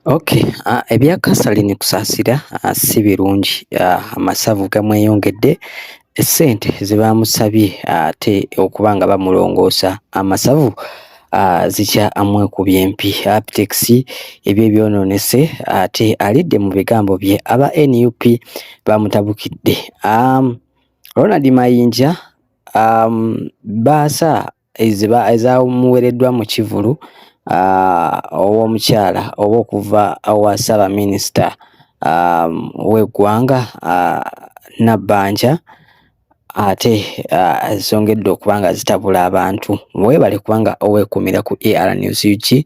Okay, ebya Kasarine kusaasira si birungi. Amasavu gamweyongedde, essente ze baamusabye ate okuba nga bamulongoosa amasavu zikyamwekubye empi. Aptex ebyo ebyonoonese ate alidde mu bigambo bye. Aba NUP bamutabukidde. Ronald Mayinja baasa ezaamuwereddwa mu Kivulu ow'omukyala oba okuva awa Ssaabaminisita w'eggwanga Nabbanja ate zongedde okuba nga zitabula abantu. Weebale kubanga oweekumira ku AR News UG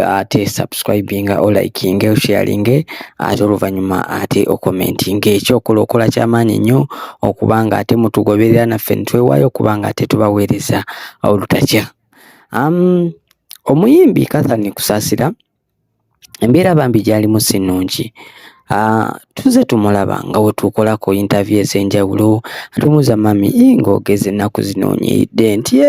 ate subscribinga olikinge osharinge ate oluvannyuma ate okomentinge. Ekyokola okola ky'amaanyi nnyo okubanga ate mutugoberera naffe nitwewaayo okubanga ate tubaweereza olutakya. Omuyimbi Kasarine Kusaasira embeera bambi gy'alimu si nnungi. Tuze tumulaba nga we tukolako interview ez'enjawulo tumubuuza mami ng'ogeze ennaku zinoonyeredde nti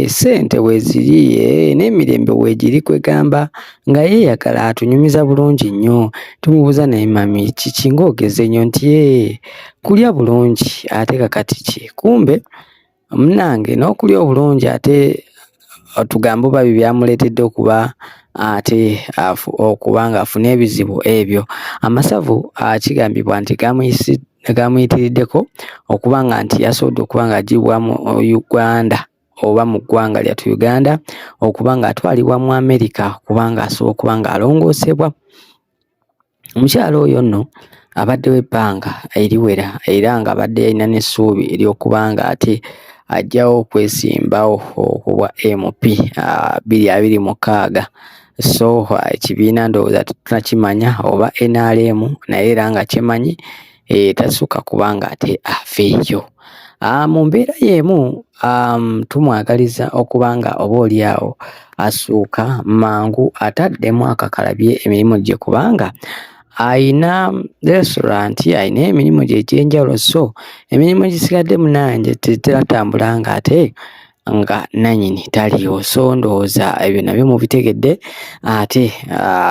ssente weeziri n'emirembe weegiri kwegamba nga yeeyagala atunyumiza bulungi nnyo. Tumubuuza naye mami kiki ng'ogeze nnyo nti kulya bulungi ate kakati ki? Kumbe munnange n'okulya obulungi ate tugambe oba byamuleetedde okuba ate okuba nga afuna ebizibu ebyo. Amasavu kigambibwa nti gamuyitiriddeko okuba nga nti yasobodde okuba nga agibwa mu Uganda oba mu ggwanga lyattu Uganda okuba nga atwalibwa mu America kuba nga asobola okuba nga alongoosebwa. Omukyala oyo nno abaddewo ebbanga eriwera era nga abadde alina n'essuubi ery'okuba nga ate ajjawo okwesimbawo okubwa MP 2026. So ekibiina ndowooza tunakimanya oba NRM naye era nga kimanyi tasukka kuba nga ate afeeyo. Mu mbeera y'emu tumwagaliza okuba nga oboolyawo asuuka mangu ataddemu akakalabye emirimu gye kubanga ayina restaurant, ayina emirimu gye egy'enjawulo. So emirimu gisigadde munange teratambula nga ate nga nannyini taliyo. So ndowooza ebyo nabyo mubitegedde ate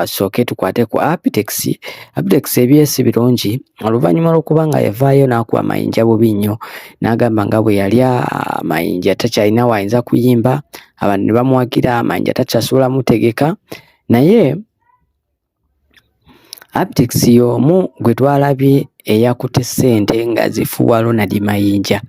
sooke tukwate ku Aptex. Aptex ebye si birungi oluvannyuma lw'okuba nga yavaayo n'akuba Mayinja bubi nnyo n'agamba nga bwe yalya Mayinja takyalina wayinza kuyimba, abantu ne bamuwagira Mayinja takyasobola mutegeka. Naye Aptex y'omu gwe twalabye eyakutte ssente nga zifuwa Ronald Mayinja,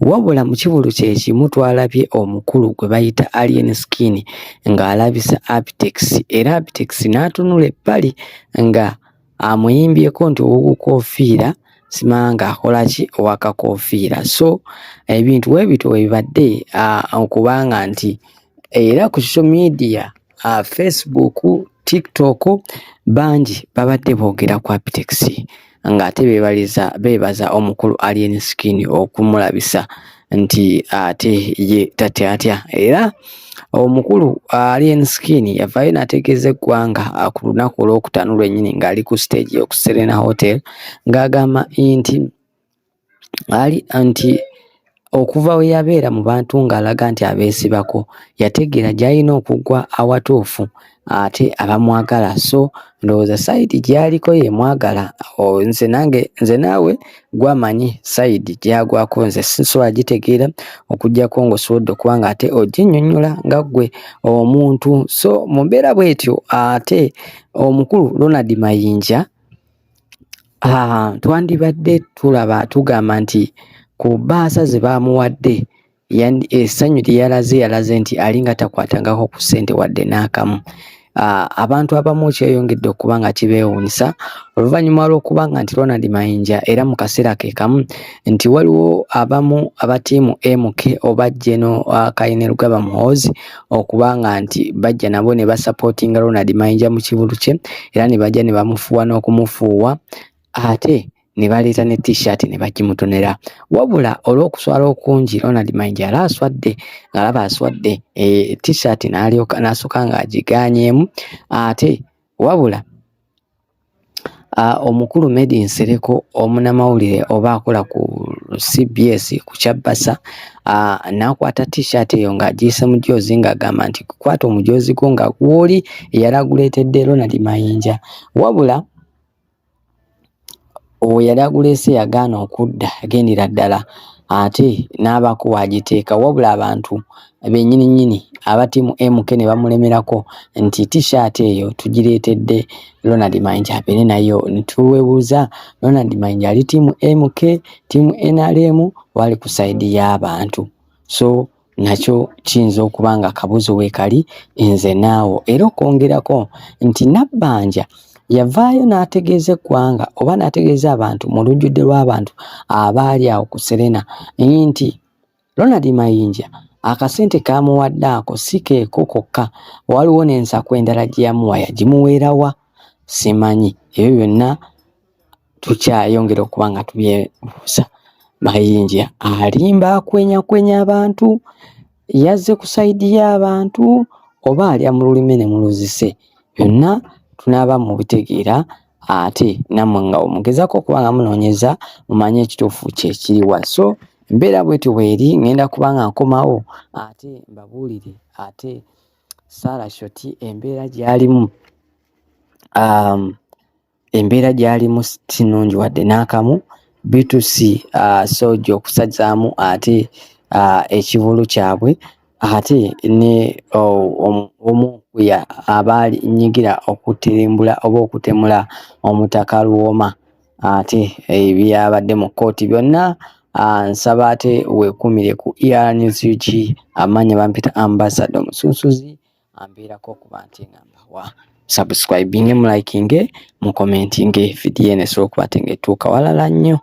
wabula mu Kivulu kye kimu twalabye omukulu gwe bayita Alien Skin ng'alabisa Aptex era Aptex n'atunula ebbali nga amuyimbyeko nti ow'okukoofiira simanga ng'akola ki ow'akakoofiira. So ebintu weebito webibadde okubanga nti era ku social media Facebook, TikTok bangi babadde boogera ku Aptex ng'ate beebaza omukulu Alien Skin okumulabisa nti ate ye tatya. Era omukulu Alien Skin yavaayo n'ategeeza eggwanga ku lunaku olw'okutaano lwennyini ng'ali ku stage y'oku Serena Hotel ng'agamba nti okuva we yabeera mu bantu ng'alaga nti abeesibako yategeera gy'alina okugwa awatuufu ate abamwagala. So ndowooza sayidi gy'aliko yemwagala. Nze naawe gwamanyi sayidi gyagwako, nze sinsobola gitegeera okuggyako ng'osobodde okuba nga ate oginnyonnyola nga ggwe omuntu. So mu mbeera bw'etyo ate omukulu Ronald Mayinja twandibadde tugamba nti ku bbaasa ze baamuwadde essanyu lye yalaze nti alinga takwatangako ku ssente wadde n'akamu. Abantu abamu kyeyongedde okuba nga kibeewuunyisa oluvannyuma lw'okuba nga nti Ronald Mayinja era mu kaseera ke kamu nti waliwo abamu abatiimu MK oba General Kainerugaba Muhoozi okuba nga nti bajja nabo ne basapootinga Ronald Mayinja mu Kivulu kye era ne bajja ne bamufuuwa n'okumufuuwa ate ne baleeta ne t-shirt ne bagimutonera. Wabula olw'okuswala okungi Ronald Mayinja yali aswadde ng'alaba aswadde t-shirt n'asooka ng'agigaanyeemu ate wabula omukulu Medi Nsereko omunamawulire oba akola ku CBS ku Kyabasa n'akwata t-shirt eyo ng'agiyise mu joozi ng'agamba nti kwata omujoozi gwo nga gwoli yali aguleetedde Ronald Mayinja, wabula owo yali aguleese yagaana okudda agendera ddala ate n'abaako wagiteeka, wabula abantu bennyini aba ttiimu MK ne bamulemerako nti t-shirt eyo tugireetedde Ronald Mayinja abeere nayo. Nituweebuuza Ronald Mayinja ali ttiimu MK, ttiimu NRM wali ku sayidi y'abantu? So nakyo kiyinza okuba nga akabuzo weekali nze naawo. Era okwongerako nti Nabbanja yavaayo n'ategeeza eggwanga oba n'ategeeza abantu mu lujjudde lw'abantu abaali awo ku Serena nti Ronald Mayinja akasente kamuwadde ako si keeko kokka, waliwo n'ensako endala gye yamuwa yagimuweerawa simanyi. Ebyo byonna tukyayongera okuba nga tubyebuuza. Mayinja alimba akwenyakwenya abantu, yazze ku sayidi y'abantu oba alya mu lulime ne muluzise? Byonna tunaaba mu bitegeera ate nammwe nga omugezako okuba nga munoonyeza mumanye ekituufu kyekiriwa. So embeera bwetyo bweri, ngenda kuba nga nkomawo ate mbabuulire ate Sarah Shoti embeera gy'alimu si nnungi wadde n'akamu. B2C Sojo okusazaamu ate ekivulu kyabwe ate ne omukuya abaali nyigira okutirimbula oba okutemula omutaka Luwoma ate ebyabadde mu kkooti byonna nsaba ate weekumire ku ER News UG. Amanya bampita Ambassador Musunsuzi ambeerako okuba nti ngamba subscribing mu liking mu commenting video ene so okuba tengetuuka walala nnyo.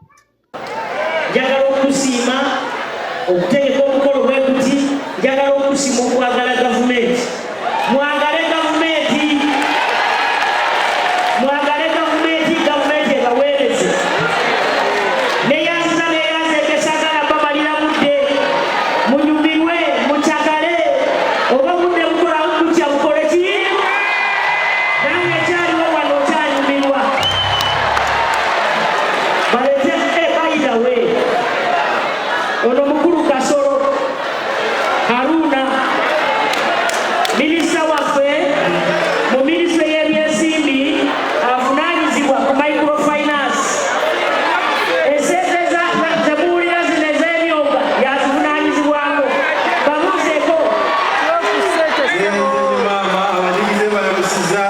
Njagala okusiima okutegeka omukolo bwe guti, njagala okusiima okwagala gavumenti. Mwagale gavumenti, gavumenti ebaweereze. Neyanziza gesagala babalira budde, munyumirwe, mukyagale, oba budde bukola butya bukole ki? Nange ekyaliwo wano okyanyumirwa. Balete bayidawe. Ono mukulu Kasolo Haruna minisita waffe mu minisitule y'ebyensimbi avunaanyizibwa ku microfinance. Esente zemuwulira zino ez'emyonga yazivunaanyizibwako. Babuuzeeko. Maama abadigize balamusiza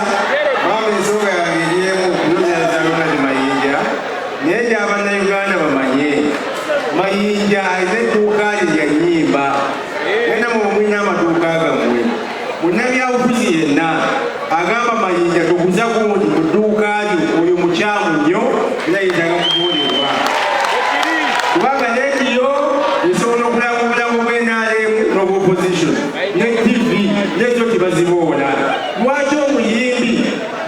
maama ensonga yange eryemu kunoonyereza Ronald Mayinja naye nti abannayuganda bamanye Mayinja alina edduuka lye lya nnyimba. Mwena mulina amaduuka gammwe. Munnabyabufuzi yenna agamba Mayinja tuguza gundi ku dduuka lyo oyo mukyamu nnyo era yetaaga kubuulirwa. Kubanga leediyo esobola okulaba obulamu bw'NRM n'obwopposition ne TV n'ekyo kibaziboona. Lwaki omuyimbi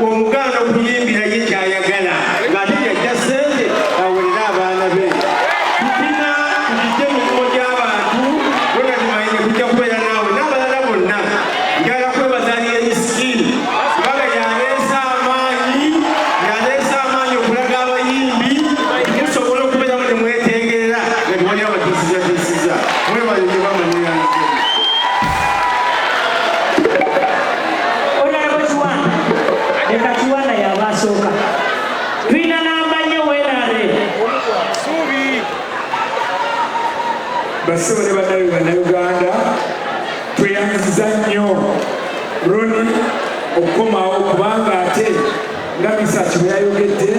omuganda okuyimbira ye kyayagala ng'ate yajja ssente aweerera abaana be? Tupina tugijje mu mikono gy'abantu. Ronald Mayinja tujja kubeera naawe n'abalala bonna. Njagala kwebaza Misikini kubanga yaleese amaanyi okulaga abayimbi musobola okubeeramu ne mwetengerera nga tewali abatiisizatiisiza. Mwebalire bamanyiranze. Honorable Kiwanda, leka Kiwanda y'abasooka. Tulina namba nnyo weenaale. Bassebo ne bannayuganda tweyanziza nnyo Roni okukomawo kubanga ate nga Misaaki bwe yayogedde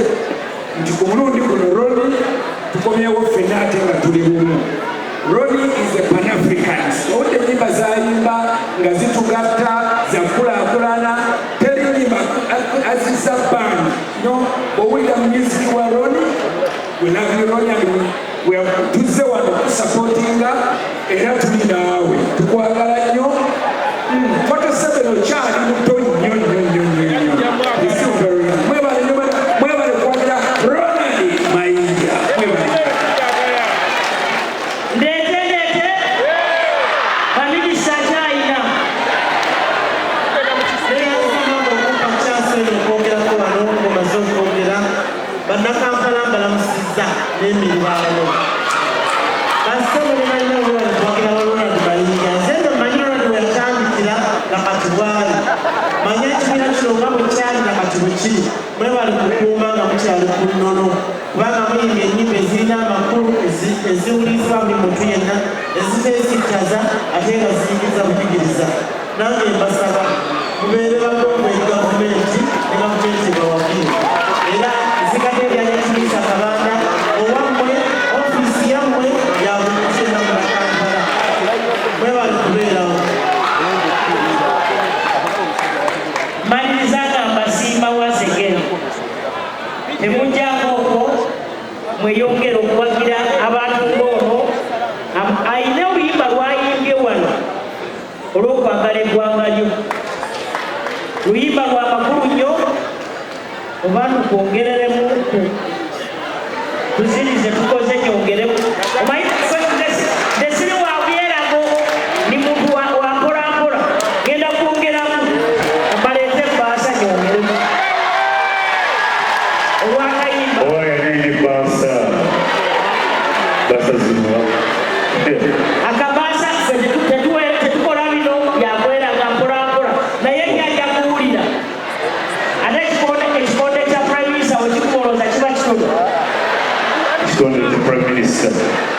nti ku mulundi guno Roni tukomyewo ffenna ate nga tuli bumu. Roni is a Pan-Africanist. Owudde ennyimba zayimba nga zitugatta zakulaakulana, teri nnyimba azisa band. Owulira music wa Roni, we love you Roni and tuzze wano kusapootinga era tuli naawe tukwagala nnyo. 47 okyali muto nnyo. Mwebale kwagira Ronald Mayinja. Ndeete baminisita kyayina. Neyanziza mama okupa chance eno okwogerako wano ngomaze okwogera. bannakampala mbalamusizza n'emiriraano basitemu ne balina olwalitwakira balonadi bayinja nze ndo manyi olwadi weyatandikira nakati bwali manye ekibiina kino nga bwe kyali nakati bwe kiri mwebali kukuuma nga mukyali ku nnono kubanga muyimbye ennyimba ezirina amakulu eziwulizibwa buli muntu yenna eziteesittaza ate nga ziyingiza buyigiriza nange mbasaba mubeere bagongoye gavumenti ne gavumenti bawakiri era zikate ebyanyakiriisa kabanda owammwe ofiisi yammwe yabulikisenna mu Kampala mwebali kubeerawo maliriza ngamba simba wasegera temujjako okwo mweyongera okuwagira abantu ng'ono ayina oluyimba lwayimbye wano olw'okwagala eggwanga lyo luyimba lwa makulu nnyo oba tukwongereremu tuzirize tukoze nyongeremu nesiri wa byerago ni muntu wampolampola genda kwongeramu omalete ebaasa nyongeremu olwakayimba akabaasa tetukola bino byakweraga mpolampola naye nyanja kuwulira ate ekikonde kya prime minister wekikubolooza kiba kitono Prime Minister.